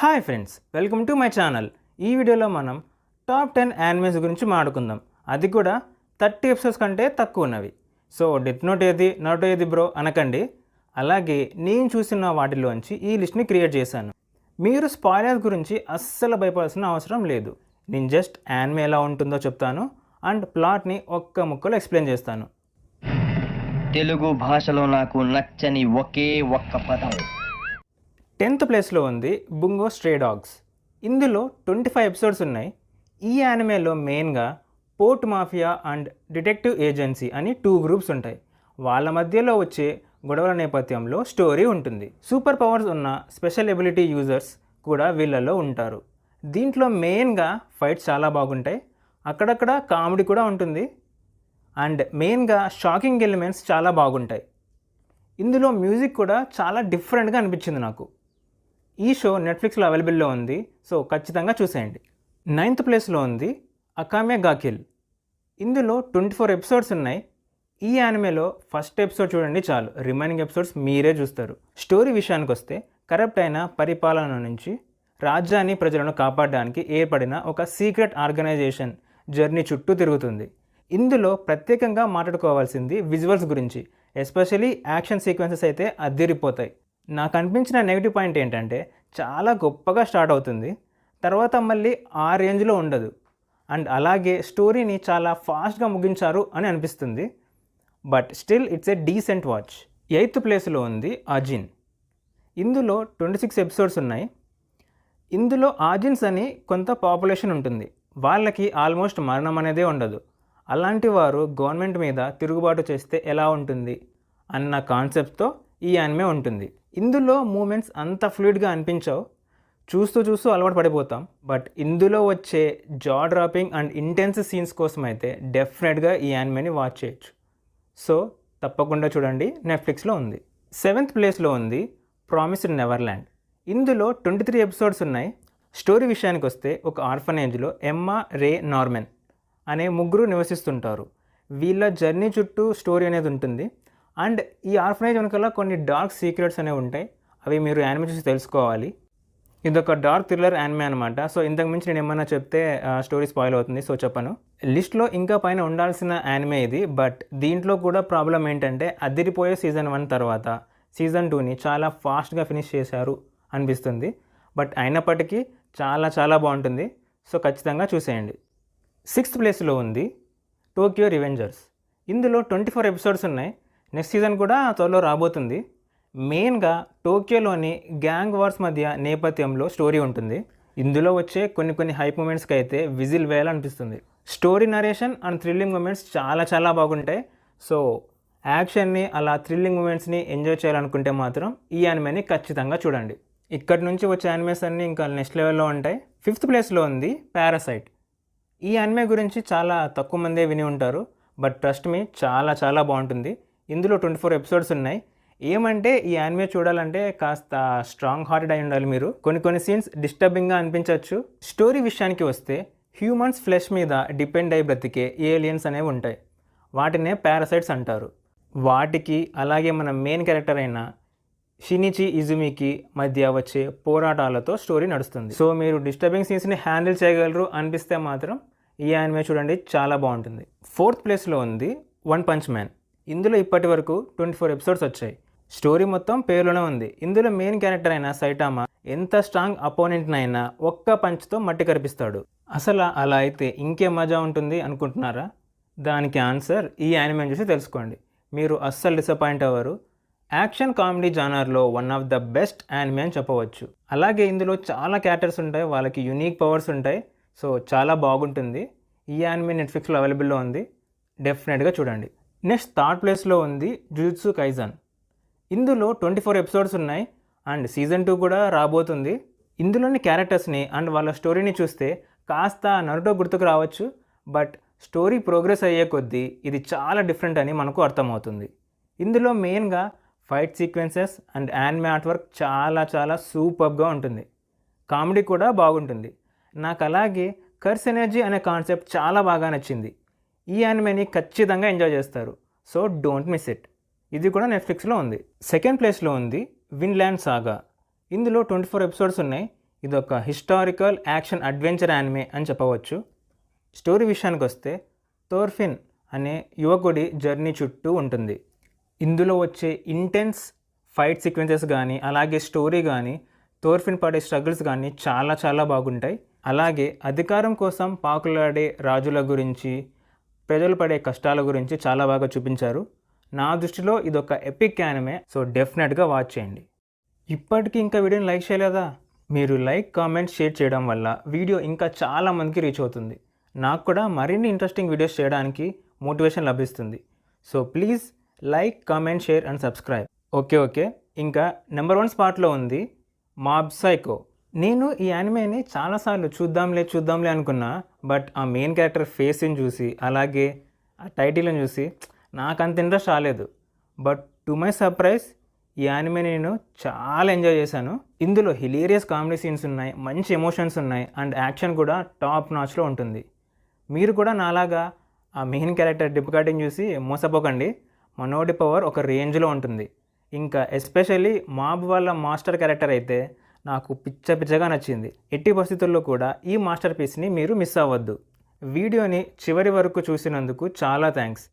Hi friends, welcome to my channel. ఈ వీడియోలో మనం టాప్ 10 యానిమేస్ గురించి మాట్లాడుకుందాం. అది కూడా 30 ఎపిసోడ్స్ కంటే తక్కువ ఉన్నవి. సో డెత్ నోట్ ఏది నాట్ ఏది బ్రో అనకండి. అలాగే నేను చూసిన వాటిలోంచి ఈ లిస్ట్ని క్రియేట్ చేశాను. మీరు స్పాయిలర్స్ గురించి అస్సలు భయపడాల్సిన అవసరం లేదు. నేను జస్ట్ యానిమే ఎలా ఉంటుందో చెప్తాను అండ్ ప్లాట్ని ఒక్క ముక్కలో ఎక్స్ప్లెయిన్ చేస్తాను. తెలుగు భాషలో నాకు నచ్చని ఒకే ఒక్క పదం. 10th ప్లేస్లో ఉంది బుంగో స్ట్రే డాగ్స్. ఇందులో 25 ఎపిసోడ్స్ ఉన్నాయి. ఈ యానిమేలో మెయిన్గా port mafia and detective agency అని 2 గ్రూప్స్ ఉంటాయి. వాళ్ళ మధ్యలో వచ్చే గొడవల నేపథ్యంలో స్టోరీ ఉంటుంది. సూపర్ పవర్స్ ఉన్న స్పెషల్ ఎబిలిటీ యూజర్స్ కూడా వీళ్ళలో ఉంటారు. దీంట్లో మెయిన్గా ఫైట్స్ చాలా బాగుంటాయి. అక్కడక్కడ కామెడీ కూడా ఉంటుంది అండ్ మెయిన్గా షాకింగ్ ఎలిమెంట్స్ చాలా బాగుంటాయి. ఇందులో మ్యూజిక్ కూడా చాలా డిఫరెంట్గా అనిపించింది నాకు. ఈ షో నెట్ఫ్లిక్స్లో అవైలబుల్లో ఉంది, సో ఖచ్చితంగా చూసేయండి. 9th ప్లేస్లో ఉంది అకామే గా కిల్. ఇందులో 24 ఎపిసోడ్స్ ఉన్నాయి. ఈ యానిమేలో ఫస్ట్ ఎపిసోడ్ చూడండి చాలు, రిమైనింగ్ ఎపిసోడ్స్ మీరే చూస్తారు. స్టోరీ విషయానికి వస్తే కరప్ట్ అయిన పరిపాలన నుంచి రాజ్యాన్ని ప్రజలను కాపాడడానికి ఏర్పడిన ఒక సీక్రెట్ ఆర్గనైజేషన్ జర్నీ చుట్టూ తిరుగుతుంది. ఇందులో ప్రత్యేకంగా మాట్లాడుకోవాల్సింది విజువల్స్ గురించి. ఎస్పెషలీ యాక్షన్ సీక్వెన్సెస్ అయితే అదిరిపోతాయి. నాకు అనిపించిన నెగిటివ్ పాయింట్ ఏంటంటే చాలా గొప్పగా స్టార్ట్ అవుతుంది, తర్వాత మళ్ళీ ఆ రేంజ్లో ఉండదు. అండ్ అలాగే స్టోరీని చాలా ఫాస్ట్గా ముగించారు అని అనిపిస్తుంది. But still it's a decent watch. 8th ప్లేస్లో ఉంది ఆజిన్. ఇందులో 26 ఎపిసోడ్స్ ఉన్నాయి. ఇందులో ఆజిన్స్ అని కొంత పాపులేషన్ ఉంటుంది. వాళ్ళకి ఆల్మోస్ట్ మరణం అనేదే ఉండదు. అలాంటి వారు గవర్నమెంట్ మీద తిరుగుబాటు చేస్తే ఎలా ఉంటుంది అన్న కాన్సెప్ట్తో ఈ యానిమే ఉంటుంది. ఇందులో మూమెంట్స్ అంత ఫ్లూయిడ్గా అనిపించవు, చూస్తూ అలవాటు పడిపోతాం. బట్ ఇందులో వచ్చే జా డ్రాపింగ్ అండ్ ఇంటెన్స్ సీన్స్ కోసం అయితే డెఫినెట్గా ఈ యానిమేని వాచ్ చేయొచ్చు. సో తప్పకుండా చూడండి, నెట్ఫ్లిక్స్లో ఉంది. 7th ప్లేస్లో ఉంది ప్రామిస్డ్ నెవర్ల్యాండ్. ఇందులో 23 ఎపిసోడ్స్ ఉన్నాయి. స్టోరీ విషయానికి వస్తే ఒక ఆర్ఫనేజ్లో ఎమ్మా, రే, నార్మెన్ అనే ముగ్గురు నివసిస్తుంటారు. వీళ్ళ జర్నీ చుట్టూ స్టోరీ అనేది ఉంటుంది. అండ్ ఈ ఆర్ఫనేజ్ వెనకాల కొన్ని డార్క్ సీక్రెట్స్ అనేవి ఉంటాయి. అవి మీరు యానిమే చూసి తెలుసుకోవాలి. ఇదొక డార్క్ థ్రిల్లర్ యానిమే అనమాట. సో ఇంతకు మించి నేను ఏమన్నా చెప్తే స్టోరీ స్పాయిల్ అవుతుంది, సో చెప్పను. లిస్ట్లో ఇంకా పైన ఉండాల్సిన యానిమే ఇది. బట్ దీంట్లో కూడా ప్రాబ్లం ఏంటంటే అదిరిపోయే సీజన్ 1 తర్వాత సీజన్ 2ని చాలా ఫాస్ట్గా ఫినిష్ చేశారు అనిపిస్తుంది. బట్ అయినప్పటికీ చాలా బాగుంటుంది. సో ఖచ్చితంగా చూసేయండి. 6th ప్లేస్లో ఉంది టోక్యో రివెంజర్స్. ఇందులో 24 ఎపిసోడ్స్ ఉన్నాయి. నెక్స్ట్ సీజన్ కూడా త్వరలో రాబోతుంది. మెయిన్గా టోక్యోలోని గ్యాంగ్ వార్స్ మధ్య నేపథ్యంలో స్టోరీ ఉంటుంది. ఇందులో వచ్చే కొన్ని హైప్ మూమెంట్స్కి అయితే విజిల్ వేయాలనిపిస్తుంది. Story narration and thrilling moments చాలా బాగుంటాయి. సో యాక్షన్ని అలా థ్రిల్లింగ్ మూమెంట్స్ని ఎంజాయ్ చేయాలనుకుంటే మాత్రం ఈ యానిమేని ఖచ్చితంగా చూడండి. ఇక్కడి నుంచి వచ్చే యానిమేస్ అన్నీ ఇంకా నెక్స్ట్ లెవెల్లో ఉంటాయి. 5th ప్లేస్లో ఉంది పారాసైట్. ఈ యానిమే గురించి చాలా తక్కువ మందే విని ఉంటారు. బట్ ట్రస్ట్ మీ, చాలా బాగుంటుంది. ఇందులో 24 ఎపిసోడ్స్ ఉన్నాయి. ఏమంటే ఈ యానిమే చూడాలంటే కాస్త స్ట్రాంగ్ హార్టెడ్ అయి ఉండాలి మీరు. కొన్ని సీన్స్ డిస్టర్బింగ్గా అనిపించవచ్చు. స్టోరీ విషయానికి వస్తే హ్యూమన్స్ ఫ్లెష్ మీద డిపెండ్ అయి బ్రతికే ఏలియన్స్ అనేవి ఉంటాయి. వాటినే పారాసైట్స్ అంటారు. వాటికి అలాగే మన మెయిన్ క్యారెక్టర్ అయిన షినిచి ఇజుమికి మధ్య వచ్చే పోరాటాలతో స్టోరీ నడుస్తుంది. సో మీరు డిస్టర్బింగ్ సీన్స్ని హ్యాండిల్ చేయగలరు అనిపిస్తే మాత్రం ఈ యానిమే చూడండి, చాలా బాగుంటుంది. 4th ప్లేస్లో ఉంది వన్ పంచ్ మ్యాన్. ఇందులో ఇప్పటి వరకు 24 ఎపిసోడ్స్ వచ్చాయి. స్టోరీ మొత్తం పేరులోనే ఉంది. ఇందులో మెయిన్ క్యారెక్టర్ అయిన సైటామా ఎంత స్ట్రాంగ్ అపోనెంట్నైనా ఒక్క పంచ్తో మట్టి కరిపిస్తాడు. అసలు అలా అయితే ఇంకే మజా ఉంటుంది అనుకుంటున్నారా? దానికి ఆన్సర్ ఈ యానిమే చూసి తెలుసుకోండి. మీరు అస్సలు డిసప్పాయింట్ అవ్వరు. యాక్షన్ కామెడీ జానర్లో one of the best anime అని చెప్పవచ్చు. అలాగే ఇందులో చాలా క్యారెక్టర్స్ ఉంటాయి, వాళ్ళకి యూనిక్ పవర్స్ ఉంటాయి. సో చాలా బాగుంటుంది. ఈ యానిమే నెట్ఫ్లిక్స్లో అవైలబుల్లో ఉంది, డెఫినెట్గా చూడండి. నెక్స్ట్ 3rd ప్లేస్లో ఉంది జుజుత్సు కైజన్. ఇందులో 24 ఎపిసోడ్స్ ఉన్నాయి అండ్ సీజన్ 2 కూడా రాబోతుంది. ఇందులోని క్యారెక్టర్స్ని అండ్ వాళ్ళ స్టోరీని చూస్తే కాస్త నరుటో గుర్తుకు రావచ్చు. బట్ స్టోరీ ప్రోగ్రెస్ అయ్యే కొద్దీ ఇది చాలా డిఫరెంట్ అని మనకు అర్థమవుతుంది. ఇందులో మెయిన్గా fight sequences and anime art work చాలా సూపర్గా ఉంటుంది. కామెడీ కూడా బాగుంటుంది. నాకు అలాగే కర్స్ ఎనర్జీ అనే కాన్సెప్ట్ చాలా బాగా నచ్చింది. ఈ యానిమేని ఖచ్చితంగా ఎంజాయ్ చేస్తారు. So don't miss it. ఇది కూడా నెట్ఫ్లిక్స్లో ఉంది. 2nd ప్లేస్లో ఉంది విన్లాండ్ సాగా. ఇందులో 24 ఎపిసోడ్స్ ఉన్నాయి. ఇదొక హిస్టారికల్ యాక్షన్ అడ్వెంచర్ యానిమే అని చెప్పవచ్చు. స్టోరీ విషయానికి వస్తే థోర్ఫిన్ అనే యువకుడి జర్నీ చుట్టూ ఉంటుంది. ఇందులో వచ్చే ఇంటెన్స్ ఫైట్ సీక్వెన్సెస్ కానీ అలాగే స్టోరీ కానీ థోర్ఫిన్ పడే స్ట్రగుల్స్ కానీ చాలా చాలా బాగుంటాయి. అలాగే అధికారం కోసం పాకులాడే రాజుల గురించి, ప్రజలు పడే కష్టాల గురించి చాలా బాగా చూపించారు. నా దృష్టిలో ఇదొక ఎపిక్ యానిమే, సో డెఫినెట్గా వాచ్ చేయండి. ఇప్పటికీ ఇంకా వీడియోని లైక్ చేయలేదా? మీరు లైక్, కామెంట్, షేర్ చేయడం వల్ల వీడియో ఇంకా చాలా మందికి రీచ్ అవుతుంది. నాకు కూడా మరిన్ని ఇంట్రెస్టింగ్ వీడియోస్ చేయడానికి మోటివేషన్ లభిస్తుంది. So please like, comment, share and subscribe. Okay ఇంకా నెంబర్ 1 స్పాట్లో ఉంది మాబ్ సైకో. నేను ఈ యానిమేని చాలాసార్లు చూద్దాంలే అనుకున్నా. బట్ ఆ మెయిన్ క్యారెక్టర్ ఫేస్ని చూసి అలాగే ఆ టైటిల్ని చూసి నాకు అంత ఇంట్రెస్ట్ రాలేదు. బట్ టు మై సర్ప్రైజ్ ఈ యానిమే నేను చాలా ఎంజాయ్ చేశాను. ఇందులో హిలేరియస్ కామెడీ సీన్స్ ఉన్నాయి, మంచి ఎమోషన్స్ ఉన్నాయి అండ్ యాక్షన్ కూడా టాప్ నాచ్లో ఉంటుంది. మీరు కూడా నాలాగా ఆ మెయిన్ క్యారెక్టర్ డిప్ కటింగ్ చూసి మోసపోకండి. మనోడి పవర్ ఒక రేంజ్లో ఉంటుంది. ఇంకా ఎస్పెషల్లీ మాబ్ వాళ్ళ మాస్టర్ క్యారెక్టర్ అయితే నాకు పిచ్చగా నచ్చింది. ఎట్టి పరిస్థితుల్లో కూడా ఈ మాస్టర్ పీస్ని మీరు మిస్ అవ్వద్దు. వీడియోని చివరి వరకు చూసినందుకు చాలా థ్యాంక్స్.